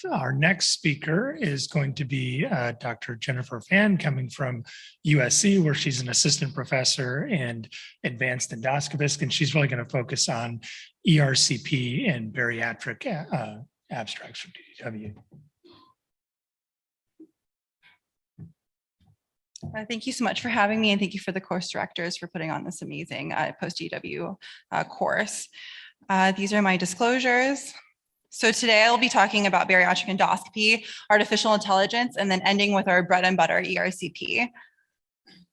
Our next speaker is going to be Dr. Jennifer Phan, coming from USC, where she's an assistant professor and advanced endoscopist, and she's really going to focus on ERCP and bariatric abstracts from DDW. Thank you so much for having me, and thank you for the course directors for putting on this amazing post-DW course. These are my disclosures. So today I'll be talking about bariatric endoscopy, artificial intelligence, and then ending with our bread and butter ERCP.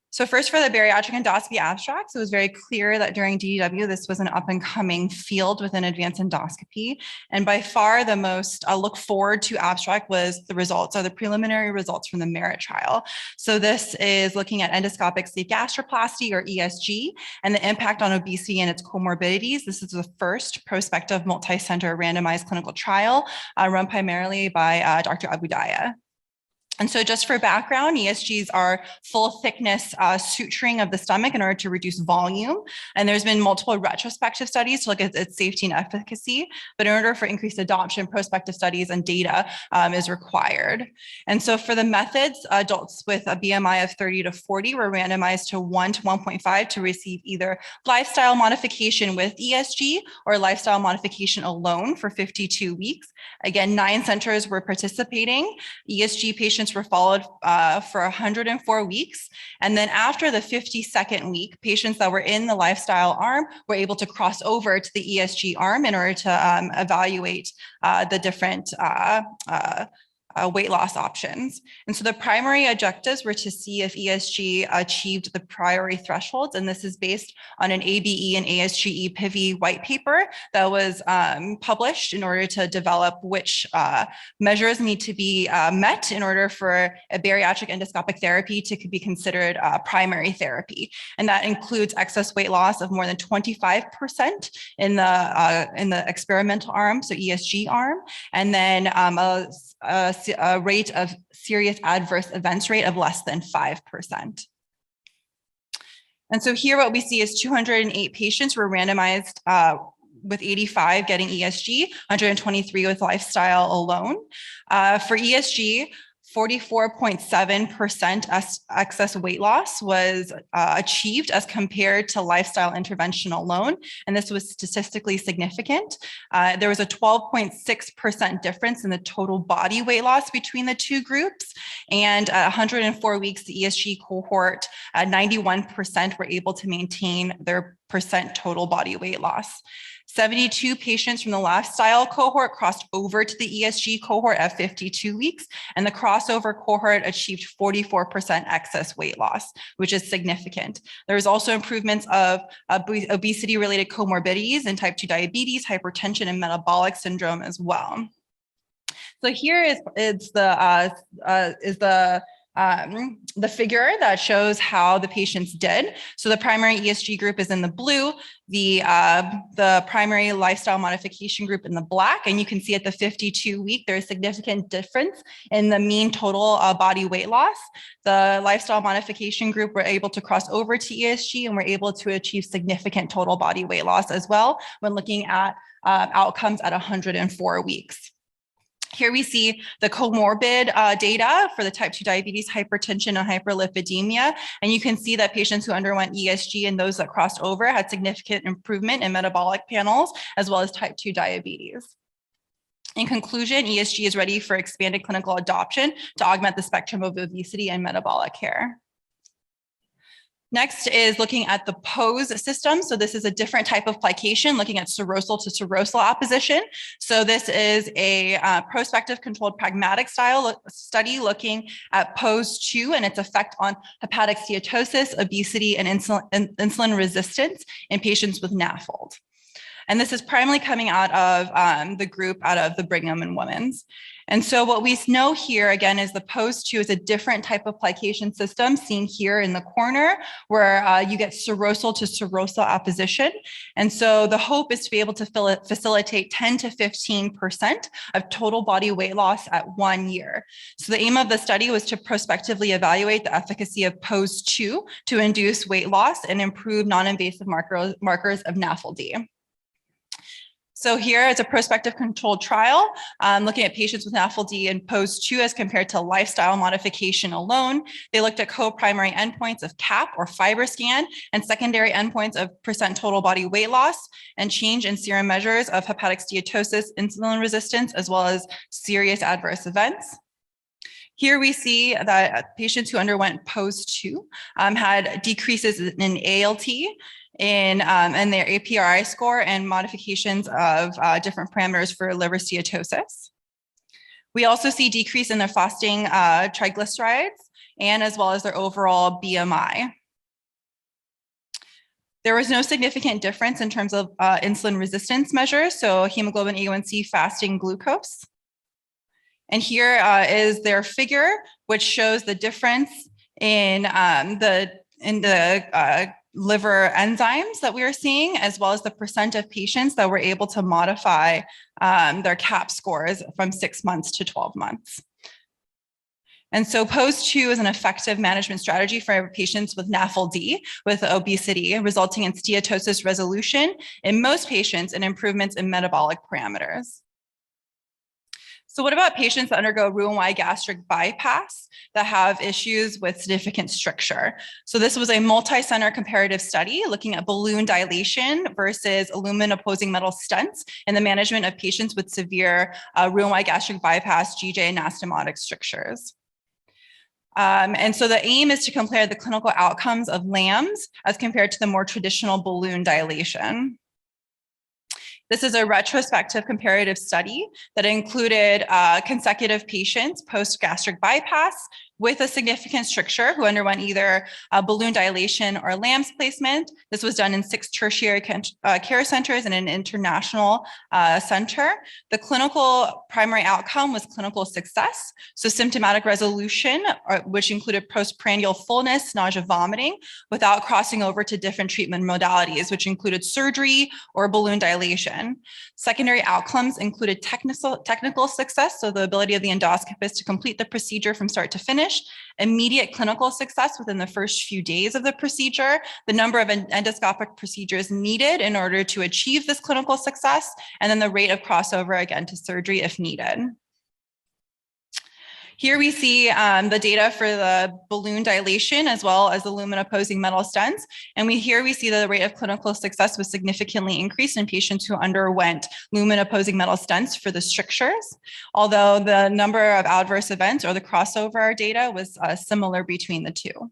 So first, for the bariatric endoscopy abstracts, it was very clear that during DDW, this was an up and coming field within advanced endoscopy. And by far the most look forward to abstract was the results, or the preliminary results from the MERIT trial. So this is looking at endoscopic sleeve gastroplasty, or ESG, and the impact on obesity and its comorbidities. This is the first prospective multi-center randomized clinical trial run primarily by Dr. Abudaya. And so just for background, ESGs are full thickness suturing of the stomach in order to reduce volume. And there's been multiple retrospective studies to look at its safety and efficacy. But in order for increased adoption, prospective studies and data is required. And so for the methods, adults with a BMI of 30 to 40 were randomized to 1 to 1.5 to receive either lifestyle modification with ESG or lifestyle modification alone for 52 weeks. Again, 9 centers were participating. ESG patients were followed for 104 weeks. And then after the 52nd week, patients that were in the lifestyle arm were able to cross over to the ESG arm in order to evaluate the different weight loss options. And so the primary objectives were to see if ESG achieved the priority thresholds. And this is based on an ABE and ASGE PIVI white paper that was published in order to develop which measures need to be met in order for a bariatric endoscopic therapy to be considered primary therapy. And that includes excess weight loss of more than 25% in the experimental arm, so ESG arm, and then a rate of serious adverse events rate of less than 5%. And so here what we see is 208 patients were randomized with 85 getting ESG, 123 with lifestyle alone. For ESG, 44.7% excess weight loss was achieved as compared to lifestyle intervention alone, and this was statistically significant. There was a 12.6% difference in the total body weight loss between the two groups, and at 104 weeks, the ESG cohort, 91% were able to maintain their percent total body weight loss. 72 patients from the lifestyle cohort crossed over to the ESG cohort at 52 weeks, and the crossover cohort achieved 44% excess weight loss, which is significant. There was also improvements of obesity-related comorbidities and type 2 diabetes, hypertension, and metabolic syndrome as well. So here is the figure that shows how the patients did. So the primary ESG group is in the blue, the primary lifestyle modification group in the black, and you can see at the 52 week, there's a significant difference in the mean total body weight loss. The lifestyle modification group were able to cross over to ESG and were able to achieve significant total body weight loss as well when looking at outcomes at 104 weeks. Here we see the comorbid data for the type 2 diabetes, hypertension, and hyperlipidemia. And you can see that patients who underwent ESG and those that crossed over had significant improvement in metabolic panels, as well as type 2 diabetes. In conclusion, ESG is ready for expanded clinical adoption to augment the spectrum of obesity and metabolic care. Next is looking at the POSE system. So this is a different type of plication looking at serosal to serosal opposition. So this is a prospective controlled pragmatic style study looking at POSE-2 and its effect on hepatic steatosis, obesity, and insulin resistance in patients with NAFLD. And this is primarily coming out of the group out of the Brigham and Women's. And so what we know here again is the POSE-2 is a different type of plication system seen here in the corner where you get serosal to serosal opposition. And so the hope is to be able to facilitate 10 to 15% of total body weight loss at 1 year. So the aim of the study was to prospectively evaluate the efficacy of POSE-2 to induce weight loss and improve non-invasive markers of NAFLD. So here is a prospective controlled trial looking at patients with NAFLD and POSE2 as compared to lifestyle modification alone. They looked at co-primary endpoints of CAP or FibroScan and secondary endpoints of % total body weight loss and change in serum measures of hepatic steatosis, insulin resistance, as well as serious adverse events. Here we see that patients who underwent POSE2 had decreases in ALT, in their APRI score and modifications of different parameters for liver steatosis. We also see decrease in their fasting triglycerides and as well as their overall BMI. There was no significant difference in terms of insulin resistance measures, so hemoglobin A1C, fasting glucose. And here is their figure, which shows the difference in the liver enzymes that we are seeing, as well as the % of patients that were able to modify their CAP scores from 6 months to 12 months. And so POSE2 is an effective management strategy for patients with NAFLD with obesity, resulting in steatosis resolution in most patients and improvements in metabolic parameters. So what about patients that undergo Roux-en-Y gastric bypass that have issues with significant stricture? So this was a multi-center comparative study looking at balloon dilation versus lumen opposing metal stents in the management of patients with severe Roux-en-Y gastric bypass, GJ anastomotic strictures. And so the aim is to compare the clinical outcomes of LAMS as compared to the more traditional balloon dilation. This is a retrospective comparative study that included consecutive patients post-gastric bypass with a significant stricture who underwent either balloon dilation or LAMS placement. This was done in 6 tertiary care centers and an international center. The clinical primary outcome was clinical success. So symptomatic resolution, which included postprandial fullness, nausea, vomiting, without crossing over to different treatment modalities, which included surgery or balloon dilation. Secondary outcomes included technical success, so the ability of the endoscopist to complete the procedure from start to finish, immediate clinical success within the first few days of the procedure, the number of endoscopic procedures needed in order to achieve this clinical success, and then the rate of crossover again to surgery if needed. Here we see the data for the balloon dilation as well as the lumen opposing metal stents. And here we see that the rate of clinical success was significantly increased in patients who underwent lumen opposing metal stents for the strictures, although the number of adverse events or the crossover data was similar between the two.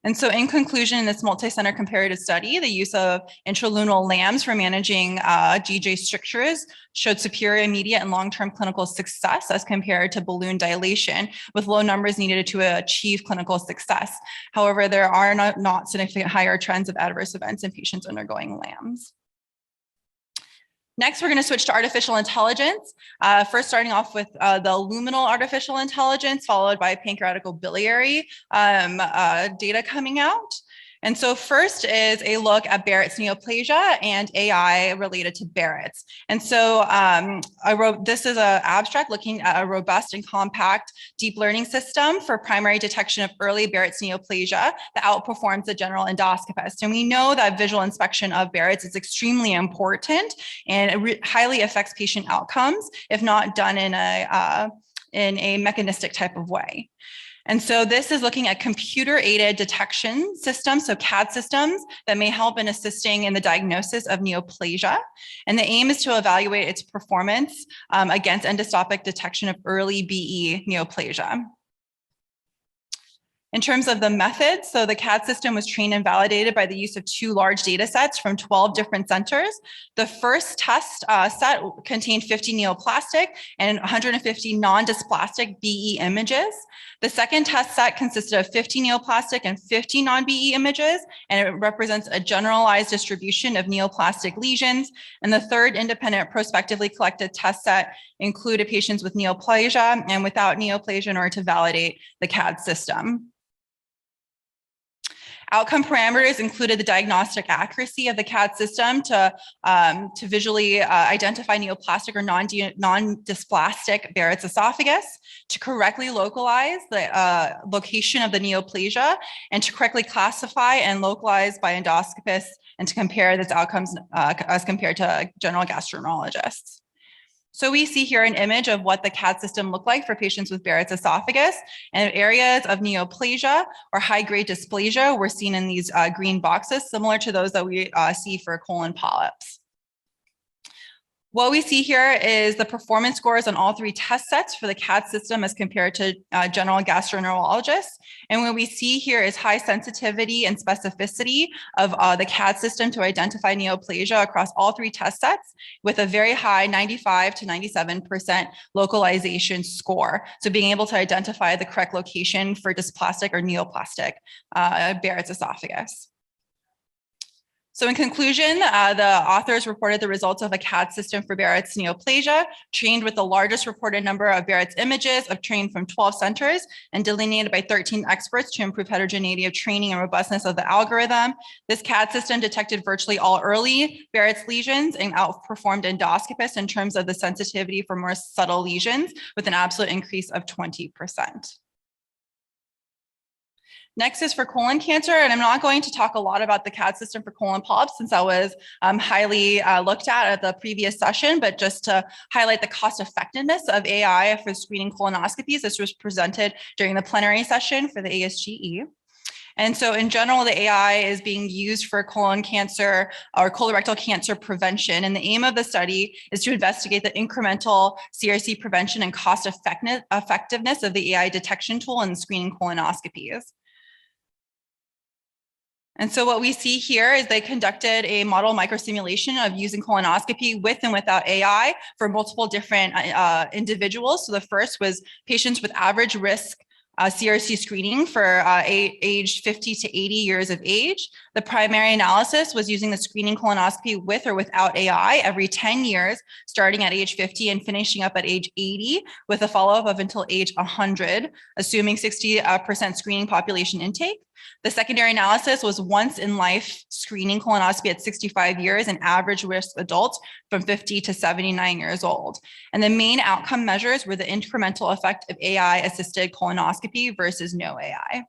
And so in conclusion, in this multi-center comparative study, the use of intraluminal LAMS for managing GJ strictures showed superior immediate and long-term clinical success as compared to balloon dilation, with low numbers needed to achieve clinical success. However, there are not significant higher trends of adverse events in patients undergoing LAMS. Next, we're going to switch to artificial intelligence. First, starting off with the luminal artificial intelligence, followed by pancreaticobiliary data coming out. And so first is a look at Barrett's neoplasia and AI related to Barrett's. And so this is an abstract looking at a robust and compact deep learning system for primary detection of early Barrett's neoplasia that outperforms the general endoscopist. And we know that visual inspection of Barrett's is extremely important and it highly affects patient outcomes if not done in a mechanistic type of way. And so this is looking at computer-aided detection systems, so CAD systems that may help in assisting in the diagnosis of neoplasia. And the aim is to evaluate its performance against endoscopic detection of early BE neoplasia. In terms of the methods, so the CAD system was trained and validated by the use of 2 large data sets from 12 different centers. The first test set contained 50 neoplastic and 150 non-dysplastic BE images. The second test set consisted of 50 neoplastic and 50 non-BE images, and it represents a generalized distribution of neoplastic lesions. And the third independent prospectively collected test set included patients with neoplasia and without neoplasia in order to validate the CAD system. Outcome parameters included the diagnostic accuracy of the CAD system to visually identify neoplastic or non-dysplastic Barrett's esophagus, to correctly localize the location of the neoplasia, and to correctly classify and localize by endoscopists, and to compare its outcomes as compared to general gastroenterologists. So we see here an image of what the CAD system looked like for patients with Barrett's esophagus, and areas of neoplasia or high-grade dysplasia were seen in these green boxes, similar to those that we see for colon polyps. What we see here is the performance scores on all three test sets for the CAD system as compared to general gastroenterologists. And what we see here is high sensitivity and specificity of the CAD system to identify neoplasia across all three test sets, with a very high 95 to 97% localization score. So being able to identify the correct location for dysplastic or neoplastic Barrett's esophagus. So in conclusion, the authors reported the results of a CAD system for Barrett's neoplasia, trained with the largest reported number of Barrett's images, trained from 12 centers and delineated by 13 experts to improve heterogeneity of training and robustness of the algorithm. This CAD system detected virtually all early Barrett's lesions and outperformed endoscopists in terms of the sensitivity for more subtle lesions, with an absolute increase of 20%. Next is for colon cancer, and I'm not going to talk a lot about the CAD system for colon polyps since that was highly looked at the previous session, but just to highlight the cost effectiveness of AI for screening colonoscopies. This was presented during the plenary session for the ASGE. And so in general, the AI is being used for colon cancer or colorectal cancer prevention. And the aim of the study is to investigate the incremental CRC prevention and cost effectiveness of the AI detection tool in screening colonoscopies. And so what we see here is they conducted a model microsimulation of using colonoscopy with and without AI for multiple different individuals. So the first was patients with average risk CRC screening for aged 50 to 80 years of age. The primary analysis was using the screening colonoscopy with or without AI every 10 years, starting at age 50 and finishing up at age 80, with a follow-up of until age 100, assuming 60% screening population intake. The secondary analysis was once in life screening colonoscopy at 65 years in average risk adults from 50 to 79 years old. And the main outcome measures were the incremental effect of AI assisted colonoscopy versus no AI.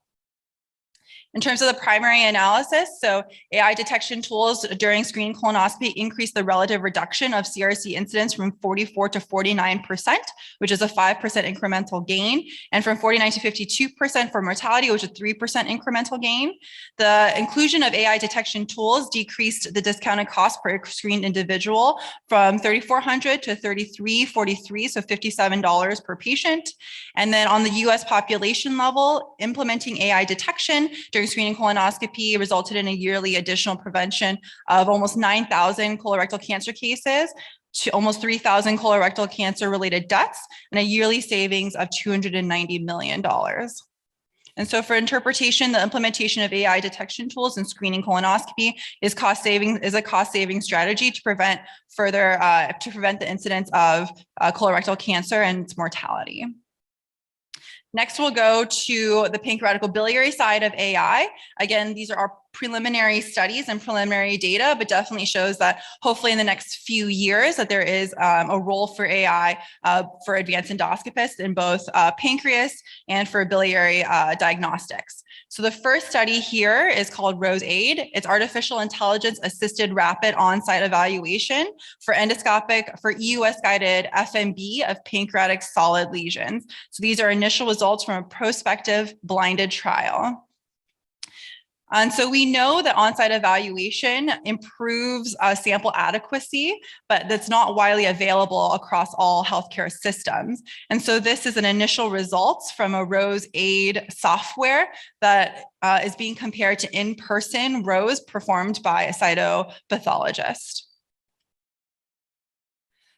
In terms of the primary analysis, so AI detection tools during screening colonoscopy increased the relative reduction of CRC incidence from 44 to 49%, which is a 5% incremental gain, and from 49 to 52% for mortality, which is a 3% incremental gain. The inclusion of AI detection tools decreased the discounted cost per screened individual from $3,400 to $3,343, so $57 per patient. And then on the US population level, implementing AI detection during screening colonoscopy resulted in a yearly additional prevention of almost 9,000 colorectal cancer cases, to almost 3,000 colorectal cancer related deaths, and a yearly savings of $290 million. And so for interpretation, the implementation of AI detection tools in screening colonoscopy is a cost saving strategy to prevent the incidence of colorectal cancer and its mortality. Next, we'll go to the pancreaticobiliary side of AI. Again, these are our preliminary studies and preliminary data, but definitely shows that hopefully in the next few years that there is a role for AI for advanced endoscopists in both pancreas and for biliary diagnostics. So the first study here is called ROSE-AID. It's artificial intelligence assisted rapid on-site evaluation for endoscopic, for EUS guided FMB of pancreatic solid lesions. So these are initial results from a prospective blinded trial. And so we know that on-site evaluation improves sample adequacy, but that's not widely available across all healthcare systems. And so this is an initial results from a ROSE-AID software that is being compared to in-person ROSE performed by a cytopathologist.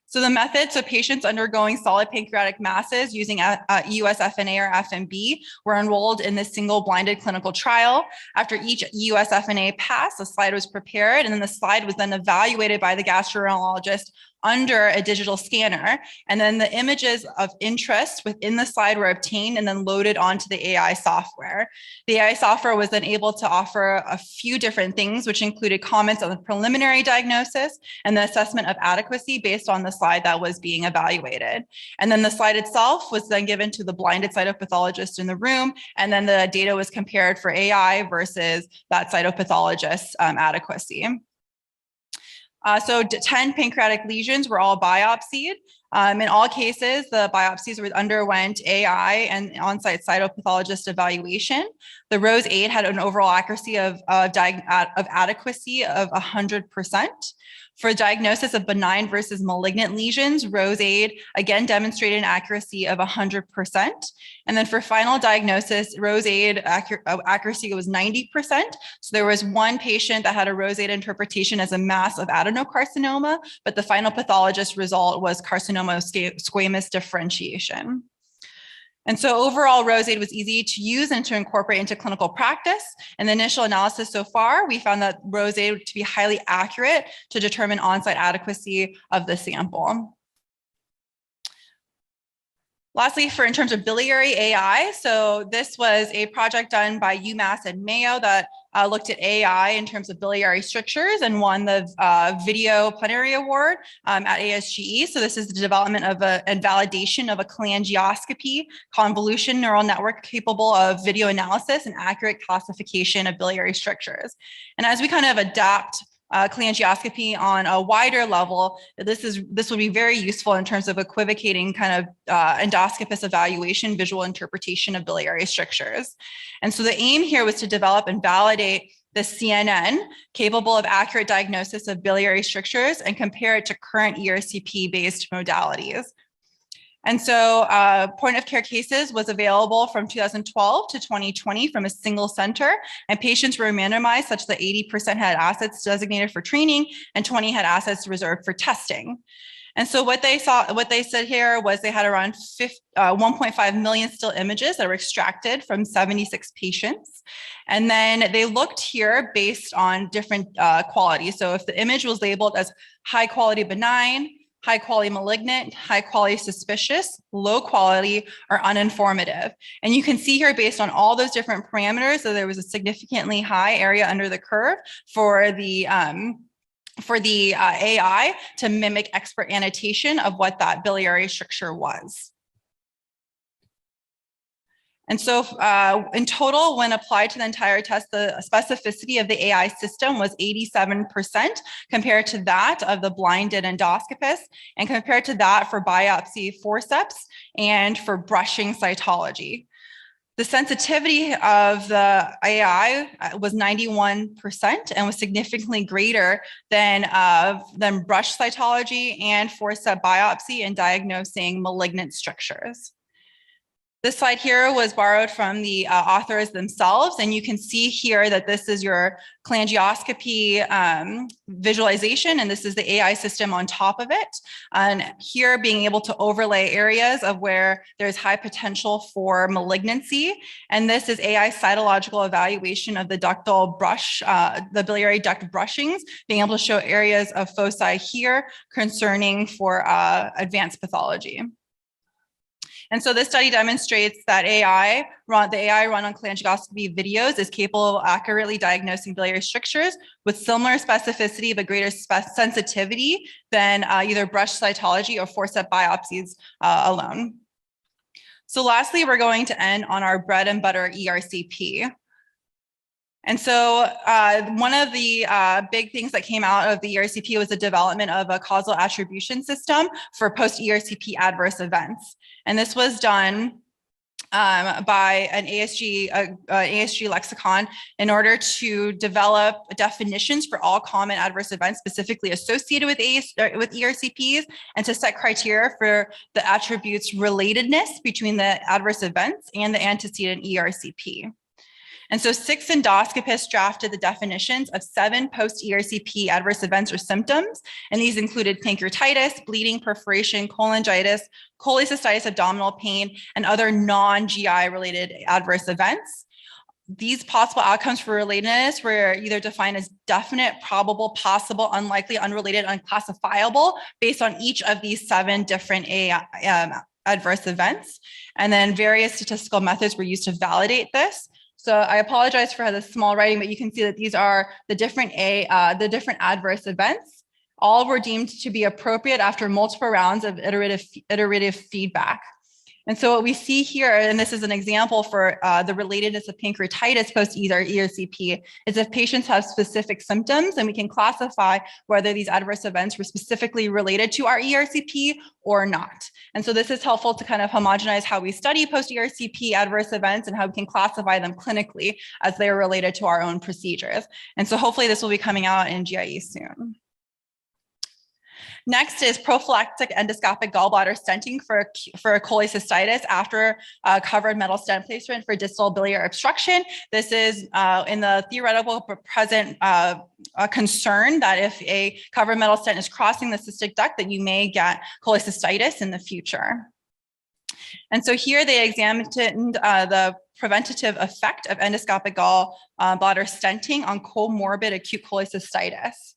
So the method, so patients undergoing solid pancreatic masses using EUS FNA or FMB were enrolled in this single blinded clinical trial. After each EUS FNA pass, a slide was prepared, and then the slide was then evaluated by the gastroenterologist under a digital scanner. And then the images of interest within the slide were obtained and then loaded onto the AI software. The AI software was then able to offer a few different things, which included comments on the preliminary diagnosis and the assessment of adequacy based on the slide that was being evaluated. And then the slide itself was then given to the blinded cytopathologist in the room, and then the data was compared for AI versus that cytopathologist's adequacy. So 10 pancreatic lesions were all biopsied. In all cases, the biopsies underwent AI and on-site cytopathologist evaluation. The ROSE-8 had an overall accuracy of adequacy of 100%. For diagnosis of benign versus malignant lesions, ROSE-8 again demonstrated an accuracy of 100%. And then for final diagnosis, ROSE-8 accuracy was 90%. So there was one patient that had a ROSE-8 interpretation as a mass of adenocarcinoma, but the final pathologist result was carcinoma squamous differentiation. And so overall, ROSE-8 was easy to use and to incorporate into clinical practice. In the initial analysis so far, we found that ROSE-8 to be highly accurate to determine on-site adequacy of the sample. Lastly, in terms of biliary AI, so this was a project done by UMass and Mayo that looked at AI in terms of biliary strictures and won the Video Plenary Award at ASGE. So this is the development of and validation of a cholangioscopy convolution neural network capable of video analysis and accurate classification of biliary strictures. And as we kind of adapt cholangioscopy on a wider level, this would be very useful in terms of equivocating kind of endoscopist evaluation, visual interpretation of biliary strictures. And so the aim here was to develop and validate the CNN capable of accurate diagnosis of biliary strictures and compare it to current ERCP-based modalities. And so point of care cases was available from 2012 to 2020 from a single center, and patients were randomized such that 80% had assets designated for training and 20 had assets reserved for testing. And so what they said here was they had around 1.5 million still images that were extracted from 76 patients. And then they looked here based on different qualities. So if the image was labeled as high quality benign, high quality malignant, high quality suspicious, low quality, or uninformative. And you can see here based on all those different parameters that there was a significantly high area under the curve for the AI to mimic expert annotation of what that biliary stricture was. And so in total, when applied to the entire test, the specificity of the AI system was 87% compared to that of the blinded endoscopist, and compared to that for biopsy forceps and for brushing cytology. The sensitivity of the AI was 91% and was significantly greater than brush cytology and forceps biopsy in diagnosing malignant strictures. This slide here was borrowed from the authors themselves, and you can see here that this is your cholangioscopy visualization, and this is the AI system on top of it. And here being able to overlay areas of where there's high potential for malignancy. And this is AI cytological evaluation of the ductal brush, the biliary duct brushings, being able to show areas of foci here concerning for advanced pathology. And so this study demonstrates that the AI run on cholangioscopy videos is capable of accurately diagnosing biliary strictures with similar specificity but greater sensitivity than either brush cytology or forceps biopsies alone. So lastly, we're going to end on our bread and butter ERCP. And so one of the big things that came out of the ERCP was the development of a causal attribution system for post-ERCP adverse events. And this was done by an ASG lexicon in order to develop definitions for all common adverse events specifically associated with ERCPs, and to set criteria for the attributes relatedness between the adverse events and the antecedent ERCP. And so 6 endoscopists drafted the definitions of 7 post-ERCP adverse events or symptoms. And these included pancreatitis, bleeding, perforation, cholangitis, cholecystitis, abdominal pain, and other non-GI related adverse events. these possible outcomes for relatedness were either defined as definite, probable, possible, unlikely, unrelated, unclassifiable, based on each of these 7 different adverse events. And then various statistical methods were used to validate this. So I apologize for the small writing, but you can see that these are the different adverse events. All were deemed to be appropriate after multiple rounds of iterative feedback. And so what we see here, and this is an example for the relatedness of pancreatitis post ERCP, is if patients have specific symptoms, and we can classify whether these adverse events were specifically related to our ERCP or not. And so this is helpful to kind of homogenize how we study post ERCP adverse events and how we can classify them clinically as they are related to our own procedures. And so hopefully this will be coming out in GIE soon. Next is prophylactic endoscopic gallbladder stenting for cholecystitis after covered metal stent placement for distal biliary obstruction. This is in the theoretical but present concern that if a covered metal stent is crossing the cystic duct, that you may get cholecystitis in the future. And so here they examined the preventative effect of endoscopic gallbladder stenting on comorbid acute cholecystitis.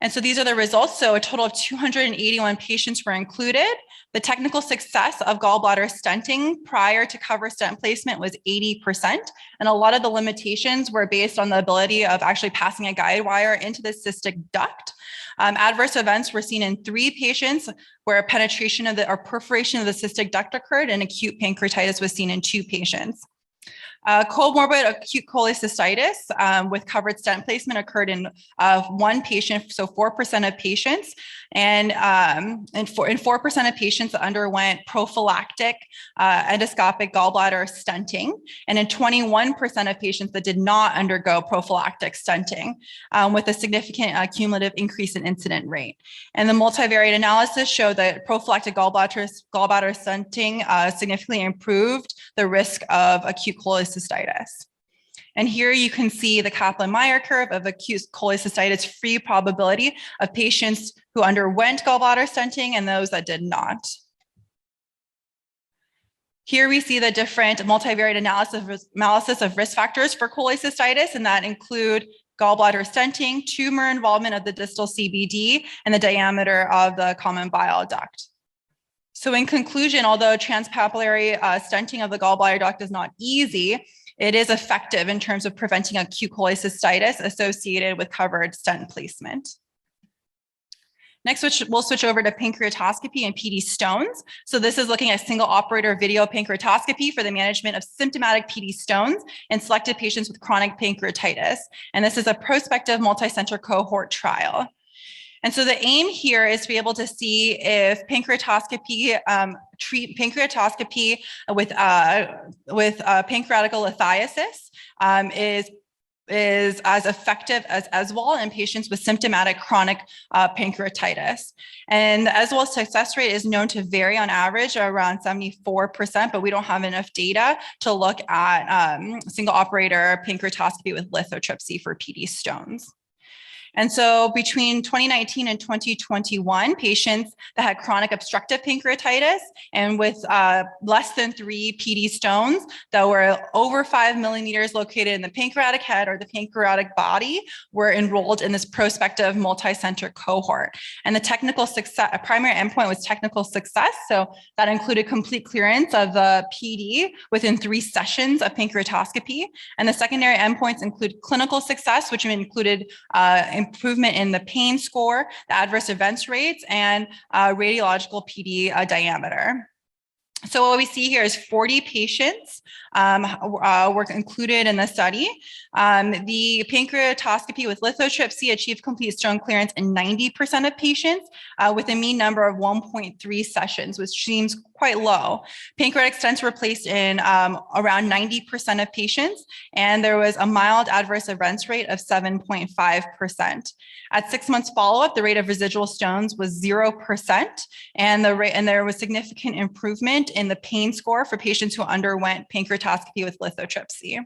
And so these are the results. So a total of 281 patients were included. The technical success of gallbladder stenting prior to cover stent placement was 80%. And a lot of the limitations were based on the ability of actually passing a guide wire into the cystic duct. Adverse events were seen in 3 patients where penetration of or perforation of the cystic duct occurred, and acute pancreatitis was seen in 2 patients. Comorbid acute cholecystitis with covered stent placement occurred in 1 patient, so 4% of patients, and in 4% of patients that underwent prophylactic endoscopic gallbladder stenting, and in 21% of patients that did not undergo prophylactic stenting, with a significant cumulative increase in incident rate. And the multivariate analysis showed that prophylactic gallbladder stenting significantly improved the risk of acute cholecystitis. And here you can see the Kaplan-Meier curve of acute cholecystitis free probability of patients who underwent gallbladder stenting and those that did not. Here we see the different multivariate analysis of risk factors for cholecystitis, and that include gallbladder stenting, tumor involvement of the distal CBD, and the diameter of the common bile duct. So in conclusion, although transpapillary stenting of the gallbladder duct is not easy, it is effective in terms of preventing acute cholecystitis associated with covered stent placement. Next, we'll switch over to pancreatoscopy and PD stones. So this is looking at single operator video pancreatoscopy for the management of symptomatic PD stones in selected patients with chronic pancreatitis. And this is a prospective multi-center cohort trial. And so the aim here is to be able to see if pancreatoscopy, treat pancreatoscopy with pancreatic lithiasis is as effective as ESWAL in patients with symptomatic chronic pancreatitis. And the ESWAL success rate is known to vary on average around 74%, but we don't have enough data to look at single operator pancreatoscopy with lithotripsy for PD stones. And so between 2019 and 2021, patients that had chronic obstructive pancreatitis and with less than 3 PD stones that were over 5 millimeters located in the pancreatic head or the pancreatic body were enrolled in this prospective multi-center cohort. And the technical success, primary endpoint was technical success. So that included complete clearance of the PD within 3 sessions of pancreatoscopy. And the secondary endpoints include clinical success, which included improvement in the pain score, the adverse events rates, and radiological PD diameter. So what we see here is 40 patients were included in the study. The pancreatoscopy with lithotripsy achieved complete stone clearance in 90% of patients with a mean number of 1.3 sessions, which seems quite low. Pancreatic stents were placed in around 90% of patients, and there was a mild adverse events rate of 7.5%. At 6 months follow-up, the rate of residual stones was 0%, and there was significant improvement in the pain score for patients who underwent pancreatoscopy with lithotripsy.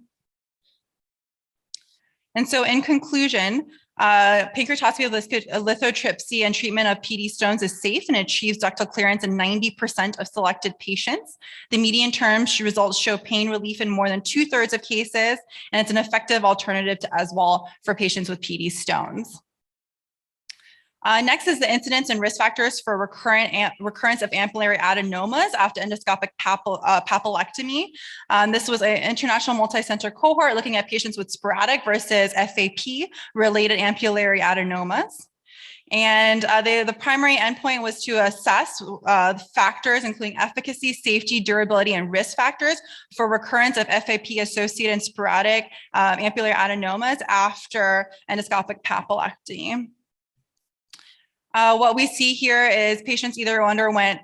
And so in conclusion, Pancreatoscopy lithotripsy and treatment of PD stones is safe and achieves ductal clearance in 90% of selected patients. The median term results show pain relief in more than 2/3 of cases, and it's an effective alternative to ESWAL for patients with PD stones. Next is the incidence and risk factors for recurrence of ampullary adenomas after endoscopic papillectomy. This was an international multi-center cohort looking at patients with sporadic versus FAP-related ampullary adenomas. And the primary endpoint was to assess factors including efficacy, safety, durability, and risk factors for recurrence of FAP-associated and sporadic ampullary adenomas after endoscopic papillectomy. What we see here is patients either underwent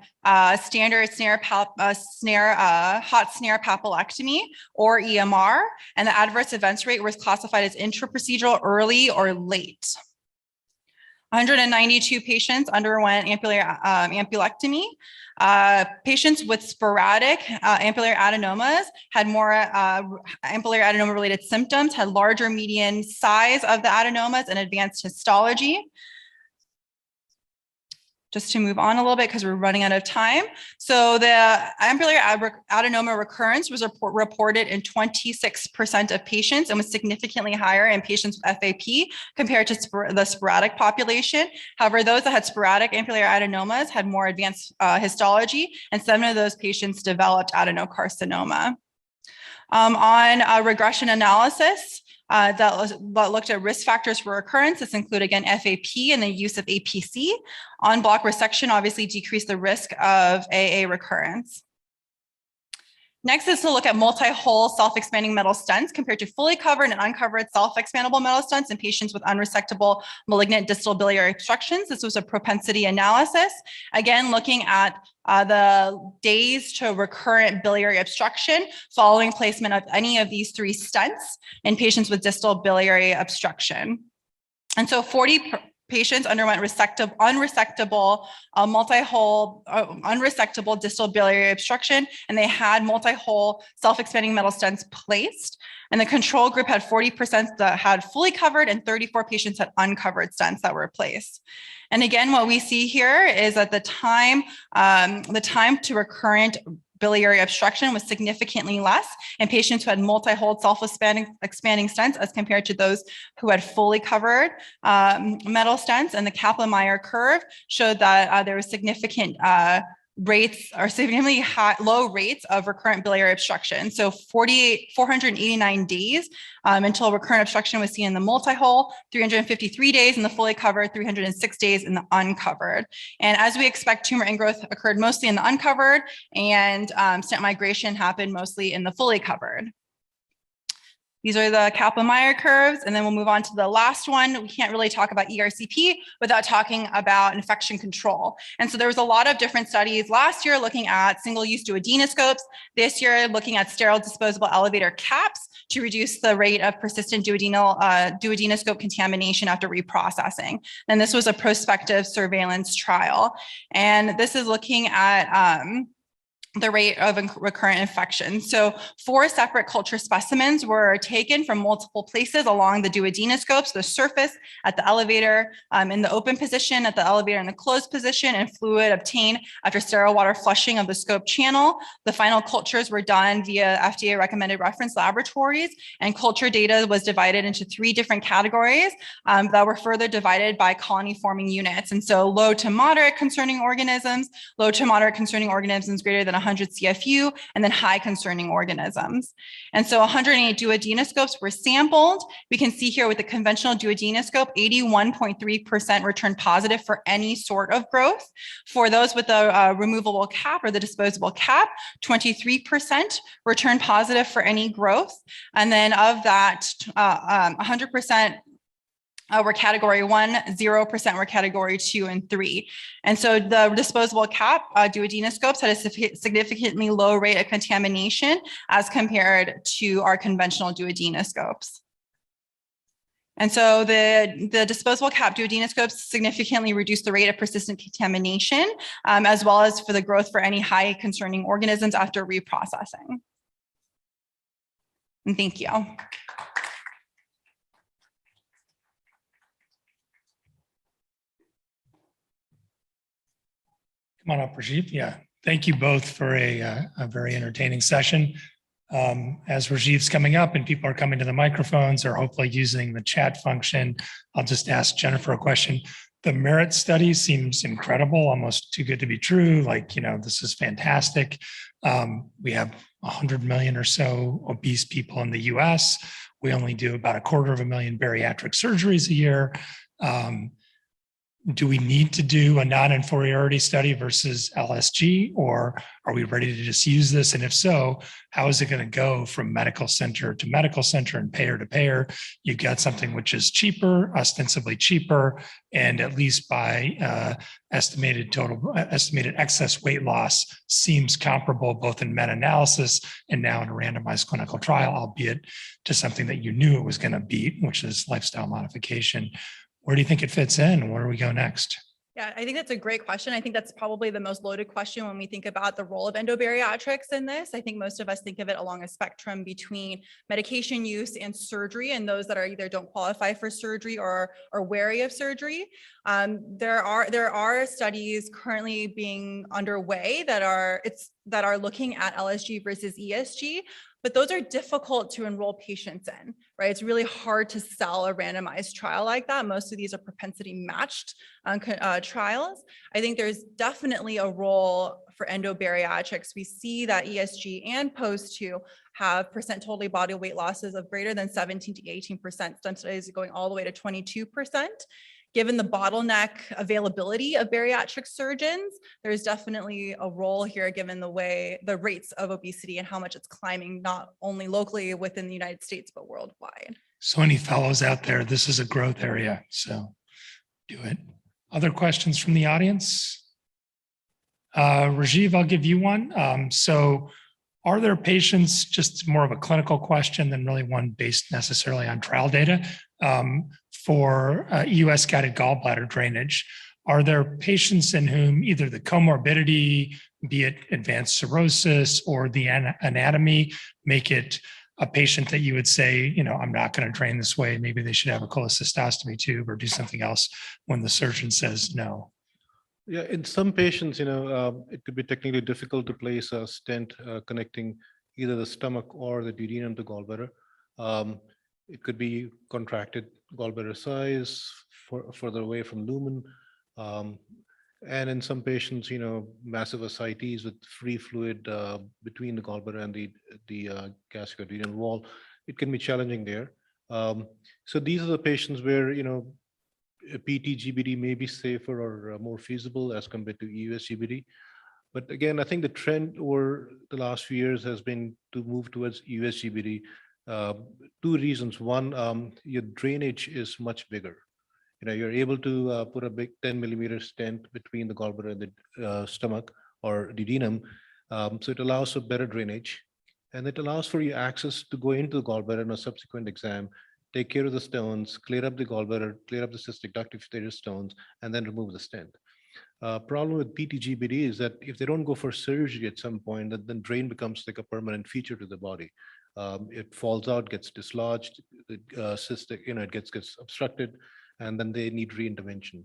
standard hot snare papillectomy or EMR, and the adverse events rate was classified as intraprocedural, early, or late. 192 patients underwent ampullary patients with sporadic ampullary adenomas had more ampullary adenoma-related symptoms, had larger median size of the adenomas, and advanced histology. Just to move on a little bit because we're running out of time. So the ampullary adenoma recurrence was reported in 26% of patients and was significantly higher in patients with FAP compared to the sporadic population. However, those that had sporadic ampullary adenomas had more advanced histology, and 7 of those patients developed adenocarcinoma. On a regression analysis, that looked at risk factors for recurrence. This include, again, FAP and the use of APC. On-block resection obviously decreased the risk of AA recurrence. Next is to look at multi-hole self-expanding metal stents compared to fully covered and uncovered self-expandable metal stents in patients with unresectable malignant distal biliary obstructions. This was a propensity analysis. Again, looking at the days to recurrent biliary obstruction following placement of any of these 3 stents in patients with distal biliary obstruction. And so 40 patients underwent unresectable multi-hole unresectable distal biliary obstruction, and they had multi-hole self-expanding metal stents placed. And the control group had 40% that had fully covered and 34 patients had uncovered stents that were placed. And again, what we see here is that the time to recurrent biliary obstruction was significantly less in patients who had multi-hole self-expanding stents as compared to those who had fully covered metal stents. And the Kaplan-Meier curve showed that there was significant rates or significantly low rates of recurrent biliary obstruction. So 489 days until recurrent obstruction was seen in the multi-hole, 353 days in the fully covered, 306 days in the uncovered. And as we expect, tumor ingrowth occurred mostly in the uncovered, and stent migration happened mostly in the fully covered. These are the Kaplan-Meier curves, and then we'll move on to the last one. We can't really talk about ERCP without talking about infection control. And so there was a lot of different studies last year looking at single-use duodenoscopes, this year looking at sterile disposable elevator caps to reduce the rate of persistent duodenoscope contamination after reprocessing. And this was a prospective surveillance trial. And this is looking at the rate of recurrent infection. So 4 separate culture specimens were taken from multiple places along the duodenoscopes, the surface, at the elevator, in the open position, at the elevator in the closed position, and fluid obtained after sterile water flushing of the scope channel. The final cultures were done via FDA recommended reference laboratories, and culture data was divided into 3 different categories that were further divided by colony forming units. And so low to moderate concerning organisms, low to moderate concerning organisms greater than 100 CFU, and then high concerning organisms. And so 108 duodenoscopes were sampled. We can see here with the conventional duodenoscope, 81.3% returned positive for any sort of growth. For those with the removable cap or the disposable cap, 23% returned positive for any growth. And then of that, 100% were category 1, 0% were category 2 and 3. And so the disposable cap duodenoscopes had a significantly low rate of contamination as compared to our conventional duodenoscopes. And so the disposable cap duodenoscopes significantly reduced the rate of persistent contamination, as well as for the growth for any high concerning organisms after reprocessing. And thank you. Come on up, Rajiv. Yeah, thank you both for a very entertaining session. As Rajiv's coming up and people are coming to the microphones or hopefully using the chat function, I'll just ask Jennifer a question. The merit study seems incredible, almost too good to be true. Like, this is fantastic. We have 100 million or so obese people in the US. We only do about 250,000 bariatric surgeries a year. Do we need to do a non-inferiority study versus LSG, or are we ready to just use this? And if so, how is it going to go from medical center to medical center and payer to payer? You've got something which is cheaper, ostensibly cheaper, and at least by estimated excess weight loss seems comparable both in meta-analysis and now in a randomized clinical trial, albeit to something that you knew it was going to beat, which is lifestyle modification. Where do you think it fits in? Where do we go next? Yeah, I think that's a great question. I think that's probably the most loaded question when we think about the role of endobariatrics in this. I think most of us think of it along a spectrum between medication use and surgery, and those that are either don't qualify for surgery or are wary of surgery. There are studies currently being underway that are looking at LSG versus ESG. But those are difficult to enroll patients in, right? It's really hard to sell a randomized trial like that. Most of these are propensity matched trials. I think there's definitely a role for endobariatrics. We see that ESG and POSE2 have percent total body weight losses of greater than 17 to 18%. Some studies going all the way to 22%. Given the bottleneck availability of bariatric surgeons, there's definitely a role here given the rates of obesity and how much it's climbing, not only locally within the United States, but worldwide. So any fellows out there, this is a growth area, so do it. Other questions from the audience? Rajiv, I'll give you one. So are there patients, just more of a clinical question than really one based necessarily on trial data, for EUS guided gallbladder drainage? Are there patients in whom either the comorbidity, be it advanced cirrhosis or the anatomy, make it a patient that you would say, I'm not going to drain this way. Maybe they should have a cholecystostomy tube or do something else when the surgeon says no? Yeah, in some patients, it could be technically difficult to place a stent connecting either the stomach or the duodenum to gallbladder. It could be contracted gallbladder size further away from lumen. And in some patients, massive ascites with free fluid between the gallbladder and the gastric duodenal wall. It can be challenging there. So these are the patients where, PT-GBD may be safer or more feasible as compared to EUS-GBD. But again, I think the trend over the last few years has been to move towards EUS-GBD. Two reasons. One, your drainage is much bigger. You're able to put a big 10 millimeter stent between the gallbladder and the stomach or duodenum. So it allows for better drainage, and it allows for your access to go into the gallbladder in a subsequent exam, take care of the stones, clear up the gallbladder, clear up the cystic duct if there is stones, and then remove the stent. Problem with PT-GBD is that if they don't go for surgery at some point, then drain becomes like a permanent feature to the body. It falls out, gets dislodged, the cystic, it gets obstructed, and then they need reintervention.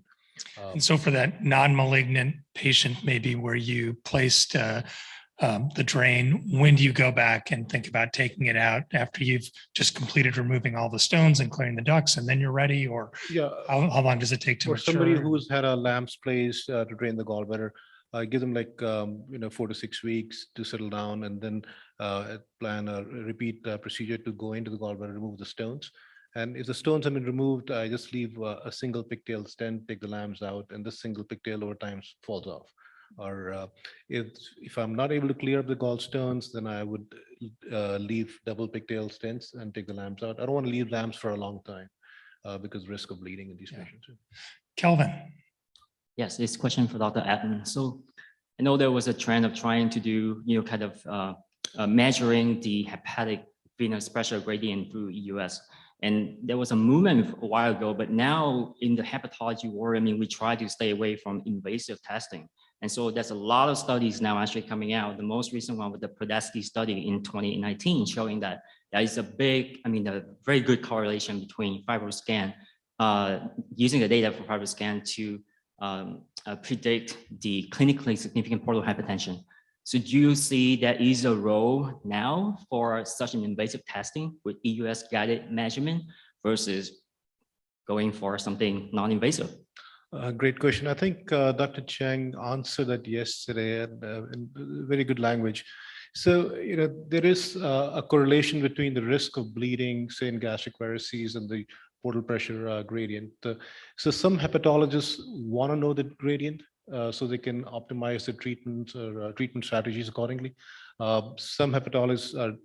And so for that non-malignant patient, maybe where you placed the drain, when do you go back and think about taking it out after you've just completed removing all the stones and clearing the ducts, and then you're ready? Or how long does it take to mature? For somebody who's had a LAMPS placed to drain the gallbladder, give them like 4 to 6 weeks to settle down, and then plan a repeat procedure to go into the gallbladder, remove the stones. And if the stones have been removed, I just leave a single pigtail stent, take the lamps out, and this single pigtail over time falls off. Or if I'm not able to clear up the gallstones, then I would leave double pigtail stents and take the lamps out. I don't want to leave lamps for a long time because risk of bleeding in these patients. Kelvin. Yes, this question for Dr. Edmond. So I know there was a trend of trying to do, measuring the hepatic venous pressure gradient through EUS. And there was a movement a while ago, but now in the hepatology world, we try to stay away from invasive testing. And so there's a lot of studies now actually coming out. The most recent one with the Podesky study in 2019 showing that there is a very good correlation between FibroScan, using the data for FibroScan to predict the clinically significant portal hypertension. So do you see there is a role now for such an invasive testing with EUS guided measurement versus going for something non-invasive? Great question. I think Dr. Chang answered that yesterday in very good language. So, there is a correlation between the risk of bleeding, say in gastric varices, and the portal pressure gradient. So some hepatologists want to know the gradient so they can optimize the treatments or treatment strategies accordingly. Some hepatologists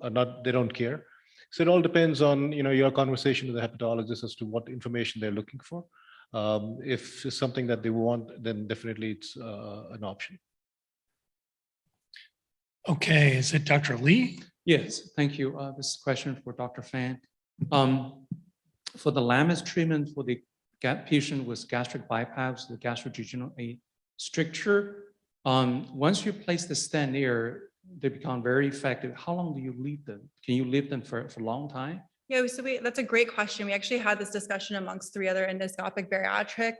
are not, they don't care. So it all depends on, your conversation with the hepatologist as to what information they're looking for. If it's something that they want, then definitely it's an option. Okay, is it Dr. Lee? Yes, thank you. This is a question for Dr. Phan. For the LAMIS treatment for the patient with gastric bypass, the gastrojejunal stricture, once you place the stent there, they become very effective. How long do you leave them? Can you leave them for a long time? Yeah, so that's a great question. We actually had this discussion amongst 3 other endoscopic bariatric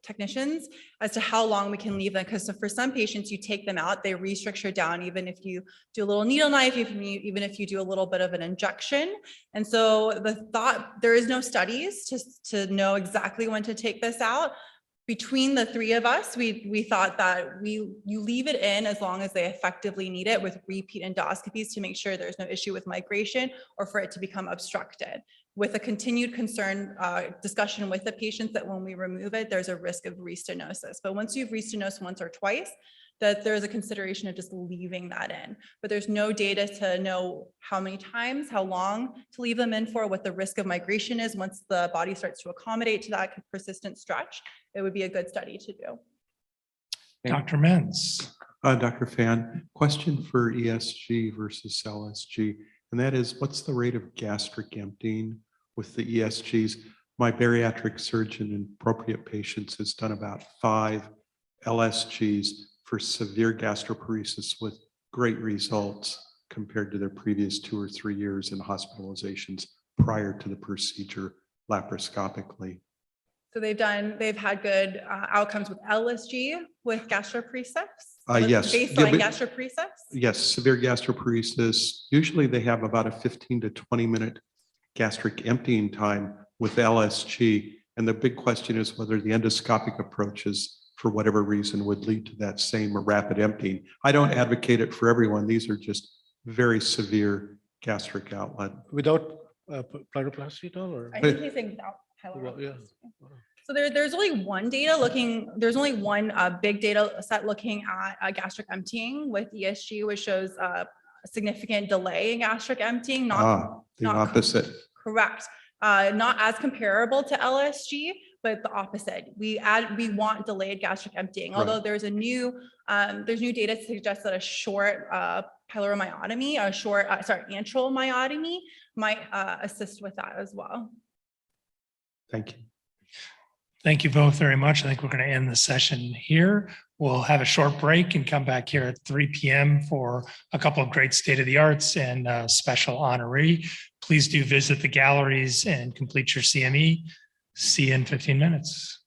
technicians as to how long we can leave them. Because for some patients, you take them out, they restricture down, even if you do a little needle knife, even if you do a little bit of an injection. And so the thought, there is no studies to know exactly when to take this out. Between the 3 of us, we thought that you leave it in as long as they effectively need it with repeat endoscopies to make sure there's no issue with migration or for it to become obstructed. With a continued concern discussion with the patients that when we remove it, there's a risk of restenosis. But once you've restenosed once or twice, that there's a consideration of just leaving that in. But there's no data to know how many times, how long to leave them in for, what the risk of migration is once the body starts to accommodate to that persistent stretch. It would be a good study to do. Dr. Menz. Dr. Phan, question for ESG versus LSG, and that is, what's the rate of gastric emptying with the ESGs? My bariatric surgeon in appropriate patients has done about 5 LSGs for severe gastroparesis with great results compared to their previous 2 or 3 years in hospitalizations prior to the procedure laparoscopically. So they've had good outcomes with LSG with gastroparesis? Yes. Baseline gastroparesis? Yes, severe gastroparesis. Usually they have about a 15 to 20 minute gastric emptying time with LSG. And the big question is whether the endoscopic approaches, for whatever reason, would lead to that same rapid emptying. I don't advocate it for everyone. These are just very severe gastric outlet. Without pyroplasty at all? Or? I think he's saying without Well, yeah. So there's only one big data set looking at gastric emptying with ESG, which shows a significant delay in gastric emptying. Not opposite. Correct. Not as comparable to LSG, but the opposite. We want delayed gastric emptying. Although Right. there's new data to suggest that a short pyloromyotomy, antral myotomy might assist with that as well. Thank you. Thank you both very much. I think we're going to end the session here. We'll have a short break and come back here at 3 p.m. for a couple of great state-of-the-arts and special honoree. Please do visit the galleries and complete your CME. See you in 15 minutes.